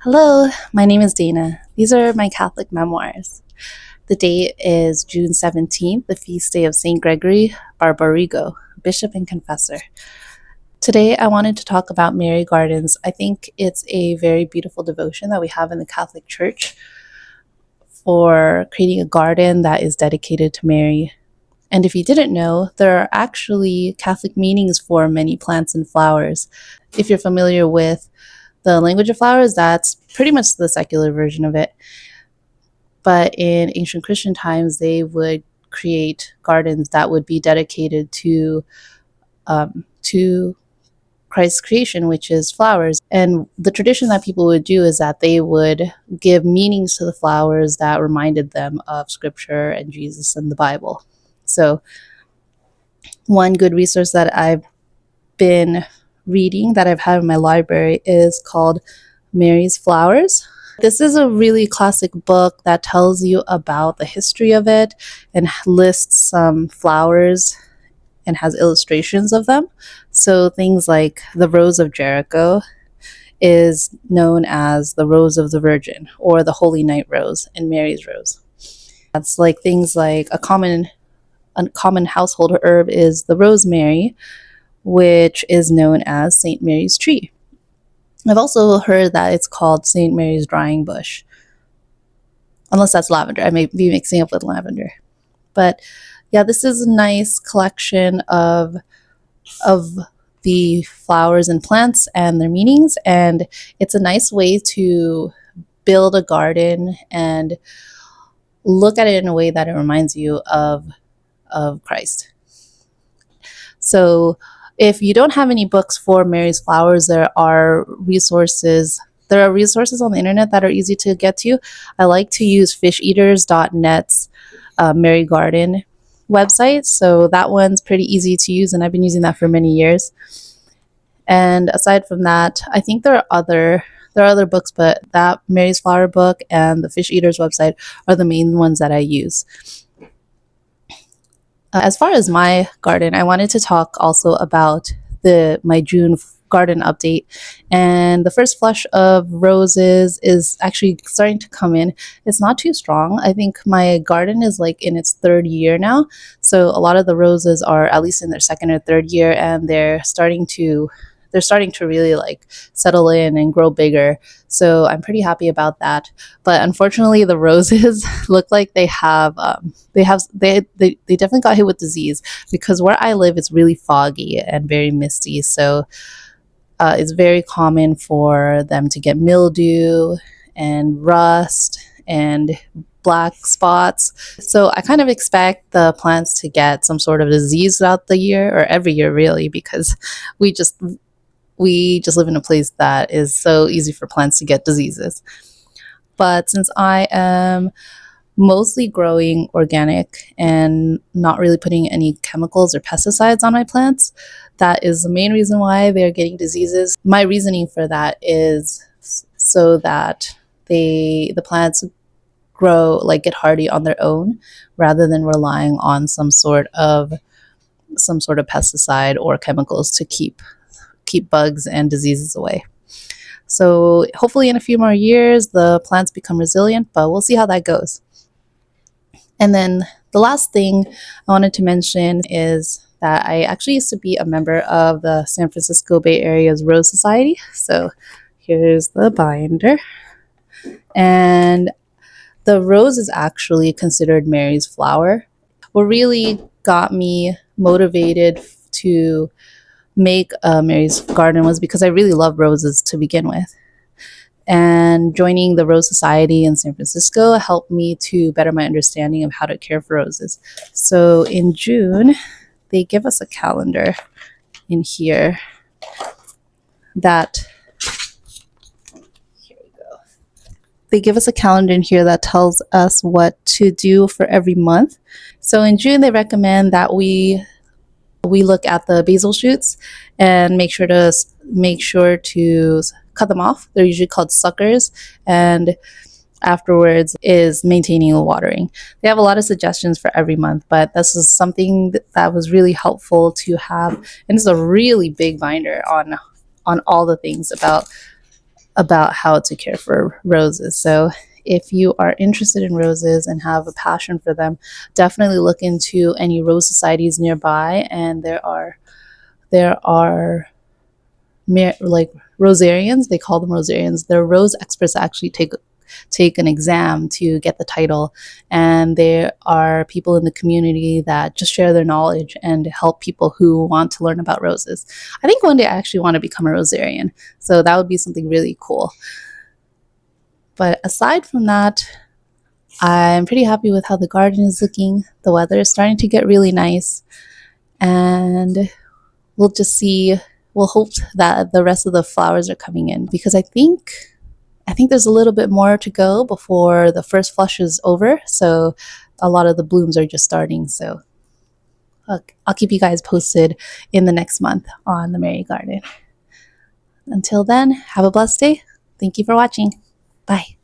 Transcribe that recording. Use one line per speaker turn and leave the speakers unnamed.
Hello, my name is Dana. These are my Catholic memoirs. The date is June 17th, the feast day of St. Gregory Barbarigo, Bishop and Confessor. Today, I wanted to talk about Mary Gardens. I think it's a very beautiful devotion that we have in the Catholic Church for creating a garden that is dedicated to Mary. And if you didn't know, there are actually Catholic meanings for many plants and flowers. If you're familiar with the language of flowers, that's pretty much the secular version of it. But in ancient Christian times, they would create gardens that would be dedicated to Christ's creation, which is flowers. And the tradition that people would do is that they would give meanings to the flowers that reminded them of Scripture and Jesus and the Bible. So one good resource that I've been reading that I've had in my library is called Mary's Flowers. This is a really classic book that tells you about the history of it and lists some flowers and has illustrations of them. So things like the Rose of Jericho is known as the Rose of the Virgin or the Holy Night Rose and Mary's Rose. That's like things like a common household herb is the rosemary, which is known as St. Mary's tree. I've also heard that it's called St. Mary's drying bush, unless that's lavender. I may be mixing up with lavender. But yeah, this is a nice collection of the flowers and plants and their meanings, and it's a nice way to build a garden and look at it in a way that it reminds you of Christ. So if you don't have any books for Mary's Flowers, there are resources on the internet that are easy to get to. I like to use fisheaters.net's Mary Garden website. So that one's pretty easy to use, and I've been using that for many years. And aside from that, I think there are other books, but that Mary's Flower book and the Fish Eaters website are the main ones that I use. As far as my garden, I wanted to talk also about my June garden update. And the first flush of roses is actually starting to come in. It's not too strong. I think my garden is like in its third year now. So a lot of the roses are at least in their second or third year, and they're starting to really like settle in and grow bigger. So I'm pretty happy about that. But unfortunately, the roses look like they definitely got hit with disease, because where I live it's really foggy and very misty. So it's very common for them to get mildew and rust and black spots. So I kind of expect the plants to get some sort of disease throughout the year, or every year really, because we just live in a place that is so easy for plants to get diseases. But since I am mostly growing organic and not really putting any chemicals or pesticides on my plants, that is the main reason why they're getting diseases. My reasoning for that is so that the plants get hardy on their own, rather than relying on some sort of pesticide or chemicals to keep bugs and diseases away. So hopefully in a few more years the plants become resilient, but we'll see how that goes. And then the last thing I wanted to mention is that I actually used to be a member of the San Francisco Bay Area's Rose Society. So here's the binder. And the rose is actually considered Mary's flower. What really got me motivated to make Mary's Garden was because I really love roses to begin with. And joining the Rose Society in San Francisco helped me to better my understanding of how to care for roses. So in June, they give us a calendar in here that tells us what to do for every month. So in June, they recommend that we look at the basil shoots and make sure to cut them off. They're usually called suckers, and afterwards is maintaining the watering. They have a lot of suggestions for every month, but this is something that was really helpful to have, and it's a really big binder on all the things about about how to care for roses. So if you are interested in roses and have a passion for them, definitely look into any rose societies nearby. And there are like Rosarians, they call them Rosarians. They're rose experts that actually take an exam to get the title, and there are people in the community that just share their knowledge and help people who want to learn about roses. I think one day I actually want to become a Rosarian, so that would be something really cool. But aside from that, I'm pretty happy with how the garden is looking. The weather is starting to get really nice, and we'll just see. We'll hope that the rest of the flowers are coming in, because I think there's a little bit more to go before the first flush is over. So a lot of the blooms are just starting. So I'll keep you guys posted in the next month on the Mary Garden. Until then, have a blessed day. Thank you for watching. Bye.